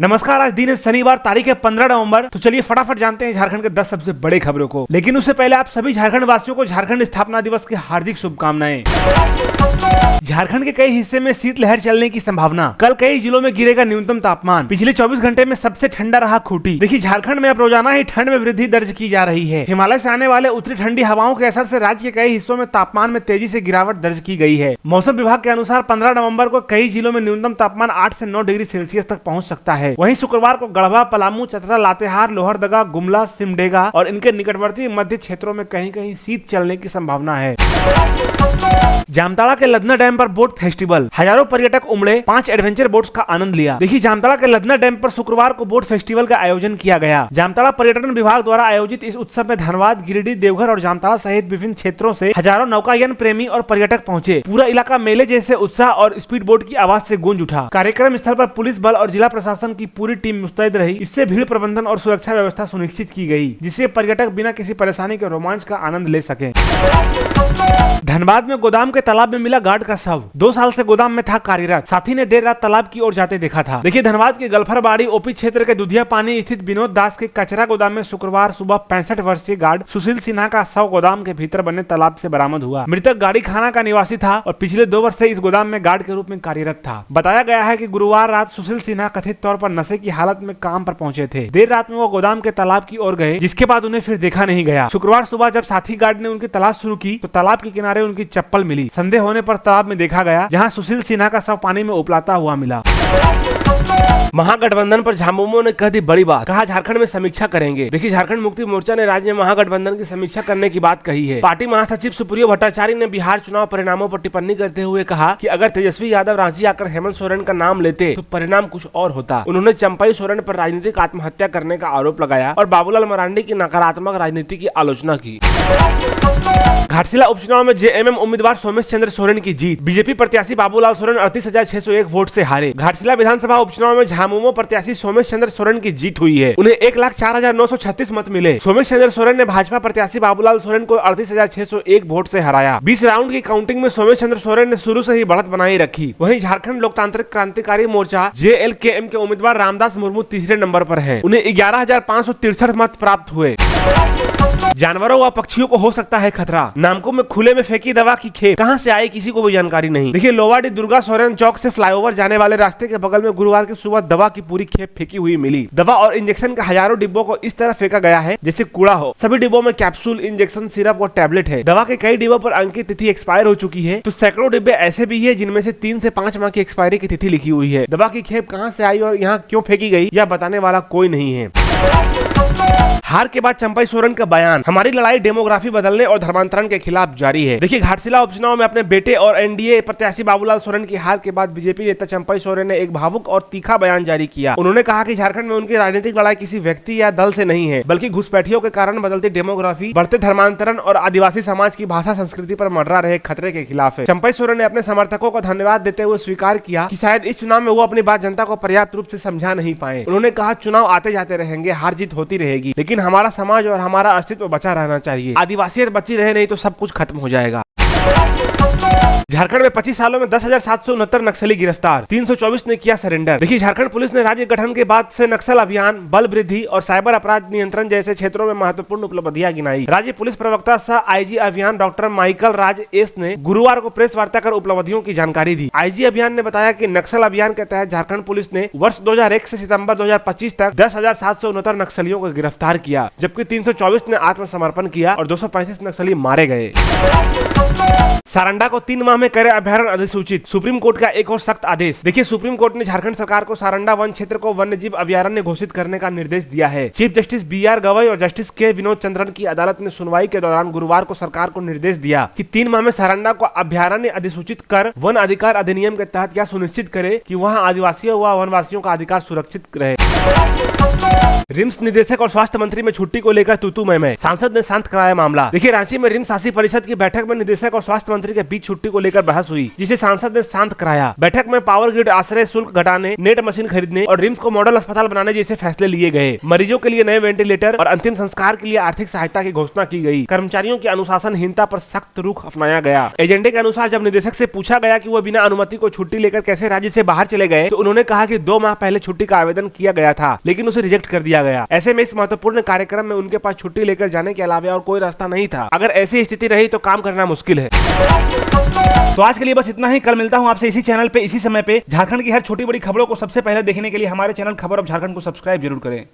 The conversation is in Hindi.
नमस्कार, आज दिन है शनिवार, तारीख है 15 नवंबर। तो चलिए फटाफट जानते हैं झारखंड के 10 सबसे बड़े खबरों को। लेकिन उससे पहले आप सभी झारखंड वासियों को झारखंड स्थापना दिवस की हार्दिक शुभकामनाएं। झारखंड के कई हिस्से में शीतलहर चलने की संभावना। कल कई जिलों में गिरेगा न्यूनतम तापमान। पिछले 24 घंटे में सबसे ठंडा रहा खूंटी। देखिए, झारखंड में अब रोजाना ही ठंड में वृद्धि दर्ज की जा रही है। हिमालय से आने वाले उत्तरी ठंडी हवाओं के असर से राज्य के कई हिस्सों में तापमान में तेजी से गिरावट दर्ज की गई है। मौसम विभाग के अनुसार 15 नवंबर को कई जिलों में न्यूनतम तापमान 8 से 9 डिग्री सेल्सियस तक पहुंच सकता है। वहीं शुक्रवार को गढ़वा, पलामू, चतरा, लातेहार, लोहरदगा, गुमला, सिमडेगा और इनके निकटवर्ती मध्य क्षेत्रों में कहीं कहीं शीत चलने की संभावना है। जामताड़ा के लदना डैम पर बोट फेस्टिवल। हजारों पर्यटक उमड़े, 5 एडवेंचर बोट्स का आनंद लिया। देखिए, जामताड़ा के लदना डैम पर शुक्रवार को बोट फेस्टिवल का आयोजन किया गया। जामताड़ा पर्यटन विभाग द्वारा आयोजित इस उत्सव में धनबाद, गिरिडीह, देवघर और जामताड़ा सहित विभिन्न क्षेत्रों से हजारों नौकायन प्रेमी और पर्यटक पहुंचे। पूरा इलाका मेले जैसे उत्साह और स्पीड बोट की आवाज से गूंज उठा। कार्यक्रम स्थल पर पुलिस बल और जिला प्रशासन की पूरी टीम मुस्तैद रही। इससे भीड़ प्रबंधन और सुरक्षा व्यवस्था सुनिश्चित की गई, जिससे पर्यटक बिना किसी परेशानी के रोमांच का आनंद ले सके। धनबाद में गोदाम के तालाब में मिला गार्ड का शव। 2 साल से गोदाम में था कार्यरत। साथी ने देर रात तालाब की ओर जाते देखा था। देखिए, धनबाद के गल्फरबाड़ी ओपी क्षेत्र के दुधिया पानी स्थित विनोद दास के कचरा गोदाम में शुक्रवार सुबह 65 वर्षीय गार्ड सुशील सिन्हा का शव गोदाम के भीतर बने तालाब से बरामद हुआ। मृतक गाड़ी खाना का निवासी था और पिछले 2 वर्ष से इस गोदाम में गार्ड के रूप में कार्यरत था। बताया गया है कि गुरुवार रात सुशील सिन्हा कथित तौर पर नशे की हालत में काम पर पहुंचे थे। देर रात में वो गोदाम के तालाब की ओर गए, जिसके बाद उन्हें फिर देखा नहीं गया। शुक्रवार सुबह जब साथी गार्ड ने उनकी तलाश शुरू की तो तालाब के किनारे उनकी चप्पल मिली। संदेह होने पर तालाब में देखा गया, जहां सुशील सिन्हा का शव पानी में उपलाता हुआ मिला। महागठबंधन पर झामुमो ने कह दी बड़ी बात। कहा, झारखंड में समीक्षा करेंगे। देखिए, झारखंड मुक्ति मोर्चा ने राज्य में महागठबंधन की समीक्षा करने की बात कही है। पार्टी महासचिव सुप्रियो भट्टाचार्य ने बिहार चुनाव परिणामों पर टिप्पणी करते हुए कहा कि अगर तेजस्वी यादव रांची आकर हेमंत सोरेन का नाम लेते तो परिणाम कुछ और होता। उन्होंने चंपई सोरेन पर राजनीतिक आत्महत्या करने का आरोप लगाया और बाबूलाल मरांडी की नकारात्मक राजनीति की आलोचना की। घाटशिला उपचुनाव में जेएमएम उम्मीदवार सोमेश चंद्र सोरेन की जीत। बीजेपी प्रत्याशी बाबूलाल सोरेन 38,601 वोट से हारे। घाटशिला विधानसभा उपचुनाव में झामुमो प्रत्याशी सोमेश चंद्र सोरेन की जीत हुई है। उन्हें 1,04,936 मत मिले। सोमेश चंद्र सोरेन ने भाजपा प्रत्याशी बाबूलाल सोरेन को 38,601 वोट से हराया। 20 राउंड की काउंटिंग में सोमेश चंद्र सोरेन ने शुरू से ही बढ़त बनाई रखी। वहीं झारखंड लोकतांत्रिक क्रांतिकारी मोर्चा JLKM के उम्मीदवार रामदास मुर्मू तीसरे नंबर पर है। उन्हें 11,563 मत प्राप्त हुए। जानवरों व पक्षियों को हो सकता है खतरा। नामको में खुले में फेंकी दवा की खेप कहां से आई, किसी को भी जानकारी नहीं। देखिए, लोवाडी दुर्गा सोरेन चौक से फ्लाईओवर जाने वाले रास्ते के बगल में गुरुवार की सुबह दवा की पूरी खेप फेंकी हुई मिली। दवा और इंजेक्शन के हजारों डिब्बों को इस तरह फेंका गया है जैसे कूड़ा हो। सभी डिब्बों में कैप्सूल, इंजेक्शन, सिरप और टैबलेट है। दवा के कई डिब्बों पर अंकित तिथि एक्सपायर हो चुकी है, तो सैकड़ों डिब्बे ऐसे भी है जिनमें से 3 से 5 माह की एक्सपायरी की तिथि लिखी हुई है। दवा की खेप कहां से आई और यहाँ क्यों फेंकी गई, यह बताने वाला कोई नहीं है। हार के बाद चंपई सोरेन का बयान। हमारी लड़ाई डेमोग्राफी बदलने और धर्मांतरण के खिलाफ जारी है। देखिए, घाटशिला उपचुनाव में अपने बेटे और एनडीए प्रत्याशी बाबूलाल सोरेन की हार के बाद बीजेपी नेता चंपई सोरेन ने एक भावुक और तीखा बयान जारी किया। उन्होंने कहा कि झारखंड में उनकी राजनीतिक लड़ाई किसी व्यक्ति या दल से नहीं है, बल्कि घुसपैठियों के कारण बदलती डेमोग्राफी, बढ़ते धर्मांतरण और आदिवासी समाज की भाषा संस्कृति पर मंडरा रहे खतरे के खिलाफ है। चंपई सोरेन ने अपने समर्थकों को धन्यवाद देते हुए स्वीकार किया कि शायद इस चुनाव में वो अपनी बात जनता को पर्याप्त रूप से समझा नहीं पाए। उन्होंने कहा, चुनाव आते जाते रहेंगे, हार जीत होती रहेगी, लेकिन हमारा समाज और हमारा अस्तित्व बचा रहना चाहिए। आदिवासियत बची रहे, नहीं तो सब कुछ खत्म हो जाएगा। झारखंड में 25 सालों में 10,769 नक्सली गिरफ्तार, 324 ने किया सरेंडर। देखिए, झारखंड पुलिस ने राज्य गठन के बाद से नक्सल अभियान, बल वृद्धि और साइबर अपराध नियंत्रण जैसे क्षेत्रों में महत्वपूर्ण उपलब्धियां गिनाई। राज्य पुलिस प्रवक्ता सह आईजी अभियान डॉक्टर माइकल राज एस ने गुरुवार को प्रेस वार्ता कर उपलब्धियों की जानकारी दी। आईजी अभियान ने बताया कि नक्सल अभियान के तहत झारखंड पुलिस ने वर्ष 2001 से सितंबर 2025 तक 10,769 नक्सलियों को गिरफ्तार किया, जबकि 324 ने आत्मसमर्पण किया और 235 नक्सली मारे गए। सारंडा को 3 माह में करे अभयारण्य अधिसूचित। सुप्रीम कोर्ट का एक और सख्त आदेश। देखिए, सुप्रीम कोर्ट ने झारखंड सरकार को सारंडा वन क्षेत्र को वन्यजीव अभयारण्य घोषित करने का निर्देश दिया है। चीफ जस्टिस BR गवई और जस्टिस के विनोद चंद्रन की अदालत ने सुनवाई के दौरान गुरुवार को सरकार को निर्देश दिया कि 3 माह में सारंडा को अभयारण्य अधिसूचित कर वन अधिकार अधिनियम के तहत यह सुनिश्चित करे कि वहाँ आदिवासियों व वनवासियों का अधिकार सुरक्षित रहे। रिम्स निदेशक और स्वास्थ्य मंत्री में छुट्टी को लेकर तूतू मैं सांसद ने शांत कराया मामला। देखिए, रांची में रिम्स शासी परिषद की बैठक में निदेशक और स्वास्थ्य मंत्री के बीच छुट्टी को लेकर बहस हुई, जिसे सांसद ने शांत कराया। बैठक में पावर ग्रिड आश्रय शुल्क घटाने, नेट मशीन खरीदने और रिम्स को मॉडल अस्पताल बनाने जैसे फैसले लिए गए। मरीजों के लिए नए वेंटिलेटर और अंतिम संस्कार के लिए आर्थिक सहायता की घोषणा की गई। कर्मचारियों की अनुशासनहीनता पर सख्त रुख अपनाया गया। एजेंडे के अनुसार जब निदेशक से पूछा गया कि वह बिना अनुमति को छुट्टी लेकर कैसे राज्य से बाहर चले गए, तो उन्होंने कहा कि 2 माह पहले छुट्टी का आवेदन किया गया था, लेकिन उसे रिजेक्ट कर दिया गया। ऐसे में इस महत्वपूर्ण कार्यक्रम में उनके पास छुट्टी लेकर जाने के अलावा और कोई रास्ता नहीं था। अगर ऐसी स्थिति रही तो काम करना मुश्किल है। तो आज के लिए बस इतना ही। कल मिलता हूं आपसे इसी चैनल पे इसी समय पे। झारखंड की हर छोटी बड़ी खबरों को सबसे पहले देखने के लिए हमारे चैनल खबर ऑफ झारखंड को सब्सक्राइब जरूर करें।